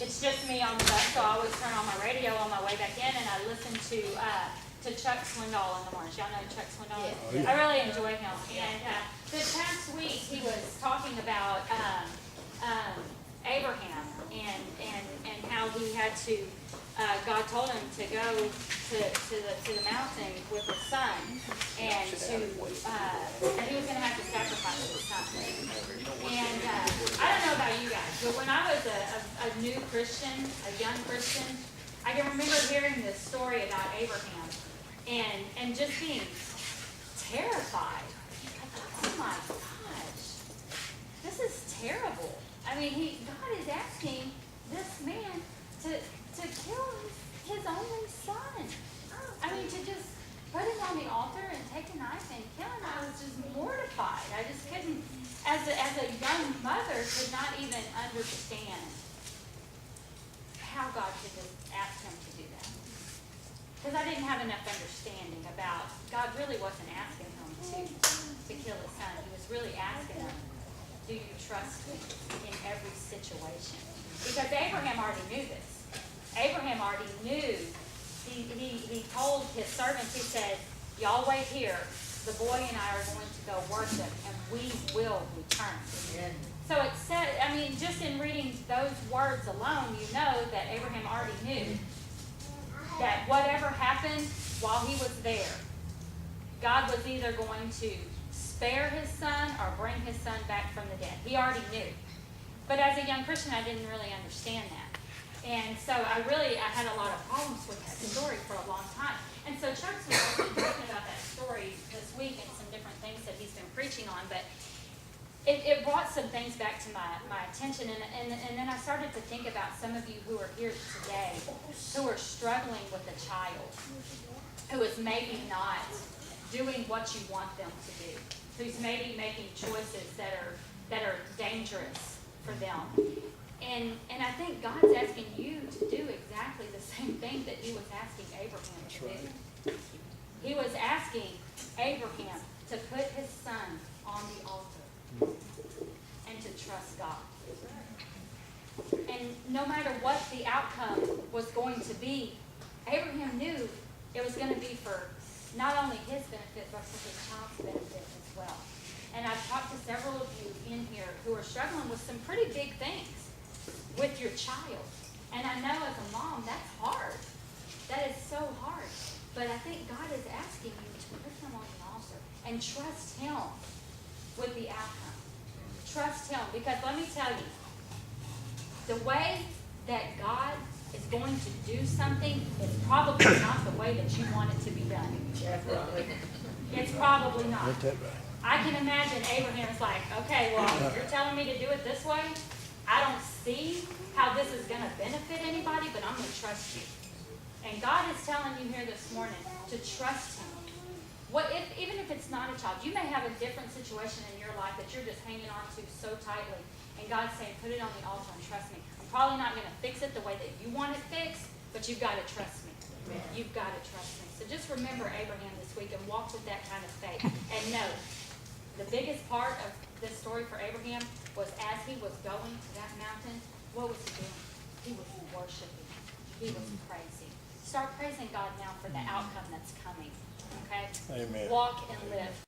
it's just me on the bus, so I always turn on my radio on my way back in, and I listen to Chuck Swindoll in the mornings. Y'all know Chuck Swindoll? Yeah. I really enjoy him. And this past week, he was talking about Abraham and how he had to, God told him to go to the mountain with his son, and and he was going to have to sacrifice his son. And I don't know about you guys, but when I was a new Christian, a young Christian, I can remember hearing this story about Abraham and just being terrified. Oh my gosh, this is terrible. I mean, God is asking this man to kill his only son. I mean, to just put him on the altar and take a knife and kill him. I was just mortified. I just couldn't, as a young mother, could not even understand how God could just ask him to do that. Because I didn't have enough understanding about, God really wasn't asking him to kill his son. He was really asking him, do you trust me in every situation? Because Abraham already knew this. Abraham already knew. He told his servants, he said, y'all wait here. The boy and I are going to go worship, and we will return. Amen. So it said, I mean, just in reading those words alone, you know that Abraham already knew that whatever happened while he was there, God was either going to spare his son or bring his son back from the dead. He already knew. But as a young Christian, I didn't really understand that. And so I had a lot of problems with that story for a long time. And so Chuck's been talking about that story this week and some different things that he's been preaching on. But it brought some things back to my attention. And then I started to think about some of you who are here today who are struggling with a child who is maybe not doing what you want them to do, who's maybe making choices that are dangerous for them. And I think God's asking you to do exactly the same thing that he was asking Abraham to do. He was asking Abraham to put his son on the altar and to trust God. And no matter what the outcome was going to be, Abraham knew it was going to be for not only his benefit, but for his child's benefit as well. And I've talked to several of you in here who are struggling with some pretty big things with your child. And I know as a mom, that's hard. That is so hard. But I think God is asking you to put him on the altar and trust him with the outcome. Trust him, because let me tell you, the way that God is going to do something is probably not the way that you want it to be done. It's probably not. I can imagine Abraham is like, okay, well, you're telling me to do it this way? I don't see how this is going to benefit anybody, but I'm going to trust you. And God is telling you here this morning to trust him. Even if it's not a child, you may have a different situation in your life that you're just hanging on to so tightly. And God's saying, put it on the altar and trust me. I'm probably not going to fix it the way that you want it fixed, but you've got to trust me. Amen. You've got to trust me. So just remember Abraham this week and walk with that kind of faith. And know, the biggest part of this story for Abraham was as he was going to that mountain, what was he doing? He was worshiping. He was praising. Start praising God now for the outcome that's coming. Okay? Amen. Walk and live